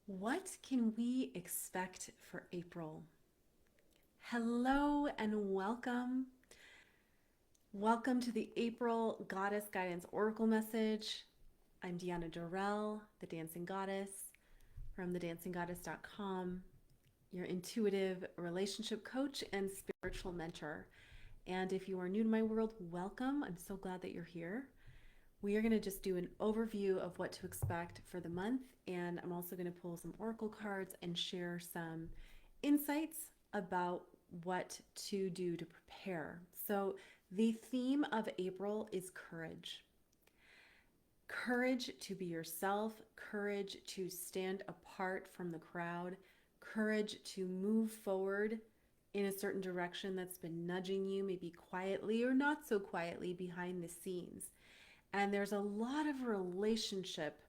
What can we expect for April? Hello and welcome. Welcome to the April Goddess Guidance Oracle message. I'm Deanna Dorell, the Dancing Goddess from thedancinggoddess.com, your intuitive relationship coach and spiritual mentor. And if you are new to my world, welcome. I'm so glad that you're here. We are going to just do an overview of what to expect for the month, and I'm also going to pull some oracle cards and share some insights about what to do to prepare. So, the theme of April is courage. Courage to be yourself, courage to stand apart from the crowd, courage to move forward in a certain direction that's been nudging you, maybe quietly or not so quietly behind the scenes. And there's a lot of relationship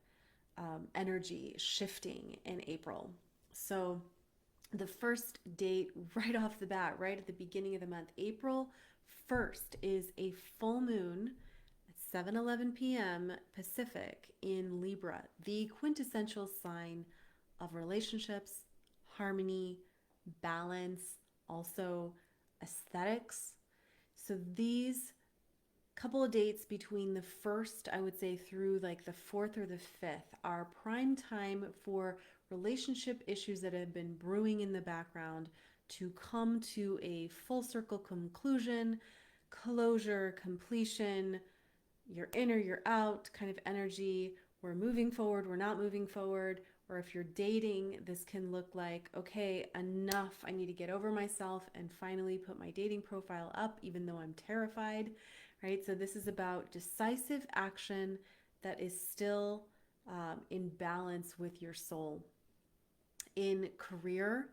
energy shifting in April. So, the first date right off the bat, right at the beginning of the month, April 1st, is a full moon at 7:11 p.m. Pacific in Libra, the quintessential sign of relationships, harmony, balance, also aesthetics. So these couple of dates between the first, I would say, through like the fourth or the fifth are prime time for relationship issues that have been brewing in the background to come to a full circle conclusion, closure, completion. You're in or you're out kind of energy. We're moving forward, we're not moving forward. Or if you're dating, this can look like, okay, enough. I need to get over myself and finally put my dating profile up, even though I'm terrified, right? So this is about decisive action that is still in balance with your soul. In career,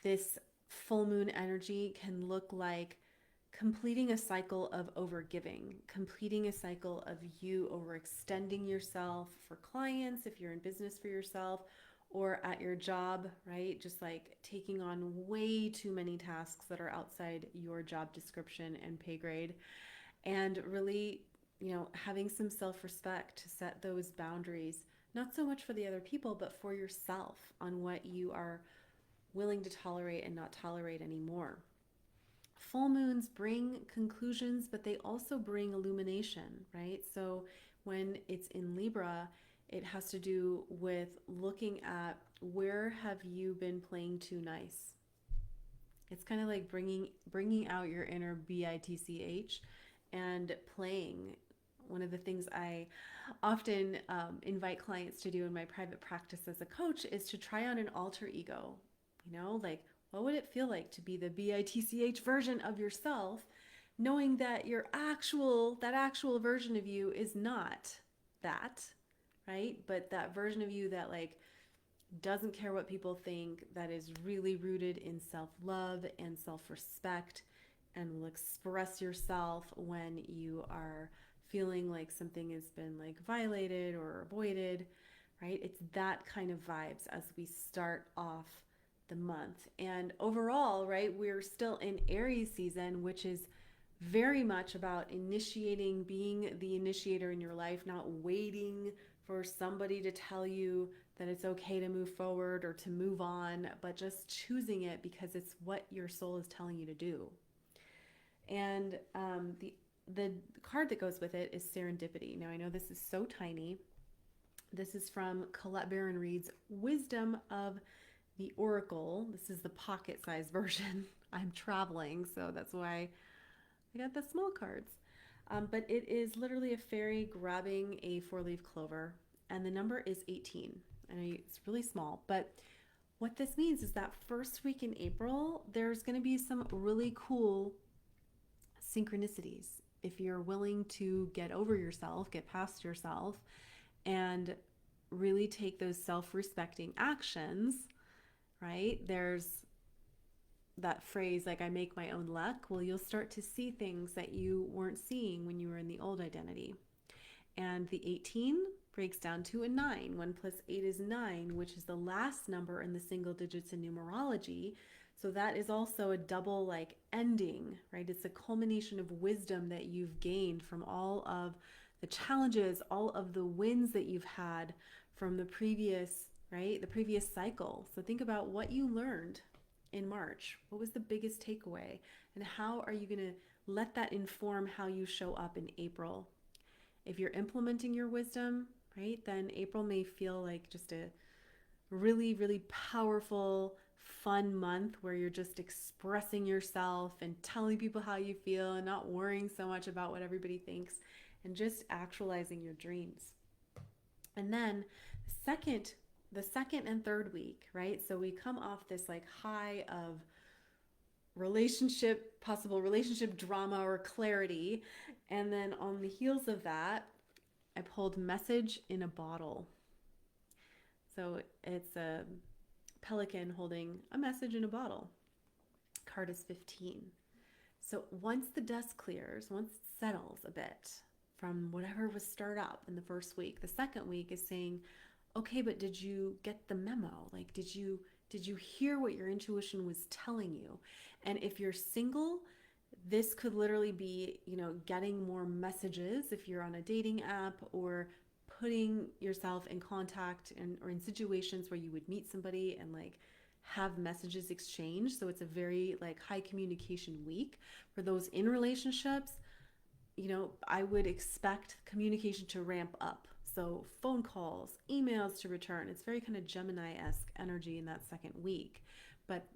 this full moon energy can look like completing a cycle of overgiving, completing a cycle of you overextending yourself for clients if you're in business for yourself or at your job, right? Just like taking on way too many tasks that are outside your job description and pay grade, and really, having some self respect to set those boundaries, not so much for the other people, but for yourself on what you are willing to tolerate and not tolerate anymore. Full moons bring conclusions, but they also bring illumination, right? So when it's in Libra, it has to do with looking at where have you been playing too nice. It's kind of like bringing out your inner bitch and playing. One of the things I often invite clients to do in my private practice as a coach is to try on an alter ego. Like, what would it feel like to be the bitch version of yourself, knowing that that actual version of you is not that, right? But that version of you that like doesn't care what people think, that is really rooted in self-love and self-respect, and will express yourself when you are feeling like something has been like violated or avoided, right? It's that kind of vibes as we start off the month. And overall, right, we're still in Aries season, which is very much about initiating, being the initiator in your life, not waiting for somebody to tell you that it's okay to move forward or to move on, but just choosing it because it's what your soul is telling you to do. And the card that goes with it is serendipity. Now I know this is so tiny. This is from Colette Baron Reed's Wisdom of the Oracle. This is the pocket-sized version. I'm traveling, so that's why I got the small cards. But it is literally a fairy grabbing a four-leaf clover, and the number is 18. I know it's really small, but what this means is that first week in April, there's going to be some really cool synchronicities. If you're willing to get over yourself, get past yourself, and really take those self respecting actions, right? There's that phrase, like, I make my own luck. Well, you'll start to see things that you weren't seeing when you were in the old identity. And the 18 breaks down to a 9. 1 plus 8 is 9, which is the last number in the single digits in numerology. So that is also a double like ending, right? It's a culmination of wisdom that you've gained from all of the challenges, all of the wins that you've had from the previous right? The previous cycle. So think about what you learned in March. What was the biggest takeaway? And how are you going to let that inform how you show up in April? If you're implementing your wisdom, right, then April may feel like just a really, really powerful, fun month where you're just expressing yourself and telling people how you feel and not worrying so much about what everybody thinks and just actualizing your dreams. And then second, the second and third week, right? So we come off this like high of possible relationship drama or clarity. And then on the heels of that, I pulled message in a bottle. So it's a pelican holding a message in a bottle. Card is 15. So once the dust clears, once it settles a bit from whatever was stirred up in the first week, the second week is saying, okay, but did you get the memo? Like, did you hear what your intuition was telling you? And if you're single, this could literally be, getting more messages if you're on a dating app, or putting yourself in contact or in situations where you would meet somebody and like have messages exchanged. So it's a very like high communication week. For those in relationships, I would expect communication to ramp up. So phone calls, emails to return. It's very kind of Gemini-esque energy in that second week. But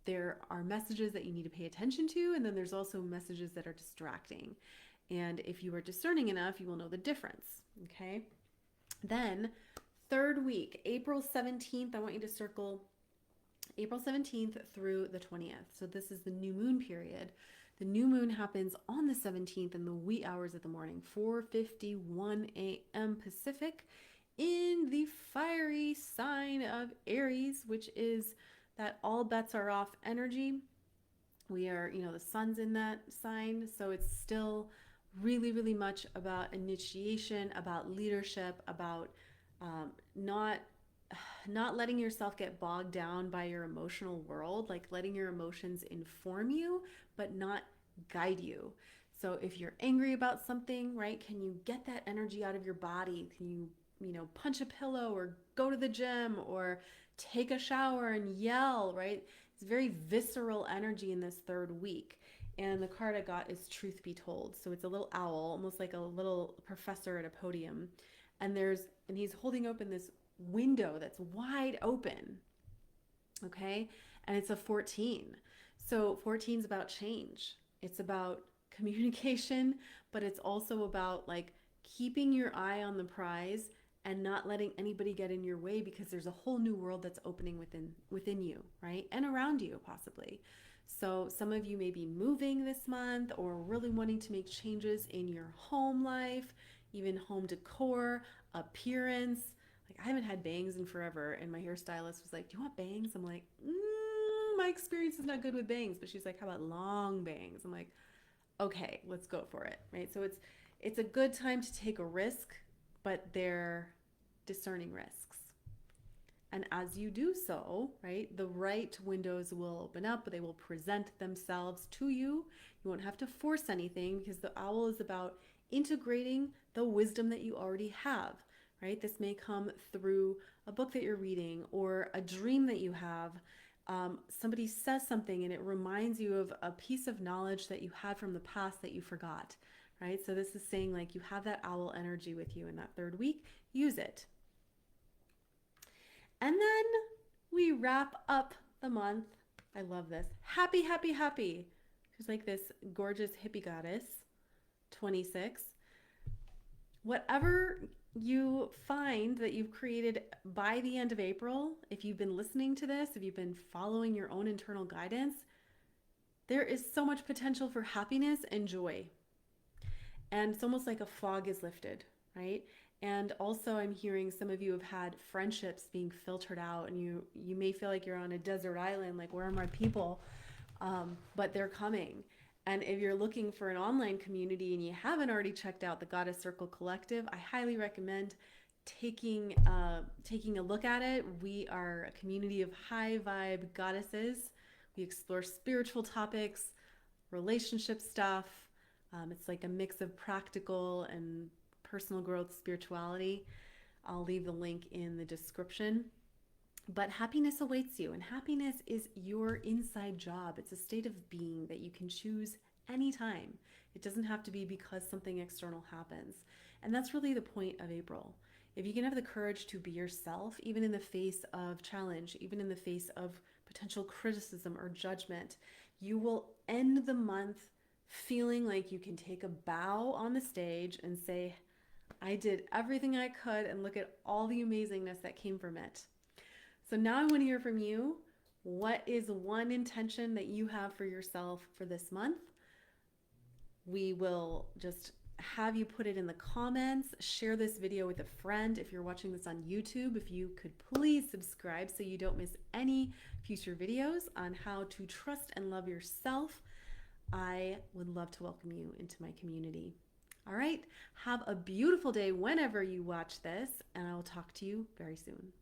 there are messages that you need to pay attention to, and then there's also messages that are distracting. And if you are discerning enough, you will know the difference. Okay. Then, third week, April 17th, I want you to circle April 17th through the 20th. So this is the new moon period. The new moon happens on the 17th in the wee hours of the morning, 4:51 a.m. Pacific, in the fiery sign of Aries, which is that all bets are off energy. We are, the sun's in that sign, so it's still really, really much about initiation, about leadership, about not letting yourself get bogged down by your emotional world, like letting your emotions inform you, but not guide you. So if you're angry about something, right, can you get that energy out of your body? Can you, punch a pillow or go to the gym or take a shower and yell, right? It's very visceral energy in this third week. And the card I got is Truth Be Told. So it's a little owl, almost like a little professor at a podium. And he's holding open this window that's wide open. Okay? And it's a 14. So 14 is about change. It's about communication, but it's also about like keeping your eye on the prize and not letting anybody get in your way, because there's a whole new world that's opening within you, right? And around you possibly. So some of you may be moving this month or really wanting to make changes in your home life, even home decor, appearance. Like I haven't had bangs in forever, and my hairstylist was like, "Do you want bangs?" I'm like, my experience is not good with bangs, but she's like, "How about long bangs?" I'm like, "Okay, let's go for it." Right? So it's a good time to take a risk, but they're discerning risks. And as you do so, right, the right windows will open up, they will present themselves to you. You won't have to force anything, because the owl is about integrating the wisdom that you already have, right? This may come through a book that you're reading or a dream that you have. Somebody says something and it reminds you of a piece of knowledge that you had from the past that you forgot, right? So this is saying like you have that owl energy with you in that third week. Use it. And then we wrap up the month. I love this. Happy, happy, happy. She's like this gorgeous hippie goddess. 26. Whatever you find that you've created by the end of April, if you've been listening to this, if you've been following your own internal guidance, there is so much potential for happiness and joy. And it's almost like a fog is lifted, right? And also I'm hearing some of you have had friendships being filtered out, and you may feel like you're on a desert island, like where are my people? But they're coming. And if you're looking for an online community and you haven't already checked out the Goddess Circle Collective, I highly recommend taking a look at it. We are a community of high vibe goddesses. We explore spiritual topics, relationship stuff. It's like a mix of practical and personal growth spirituality. I'll leave the link in the description. But happiness awaits you, and happiness is your inside job. It's a state of being that you can choose anytime. It doesn't have to be because something external happens. And that's really the point of April. If you can have the courage to be yourself, even in the face of challenge, even in the face of potential criticism or judgment, you will end the month feeling like you can take a bow on the stage and say, I did everything I could, and look at all the amazingness that came from it. So now I want to hear from you. What is one intention that you have for yourself for this month? We will just have you put it in the comments. Share this video with a friend. If you're watching this on YouTube, if you could please subscribe so you don't miss any future videos on how to trust and love yourself. I would love to welcome you into my community. All right, have a beautiful day whenever you watch this, and I will talk to you very soon.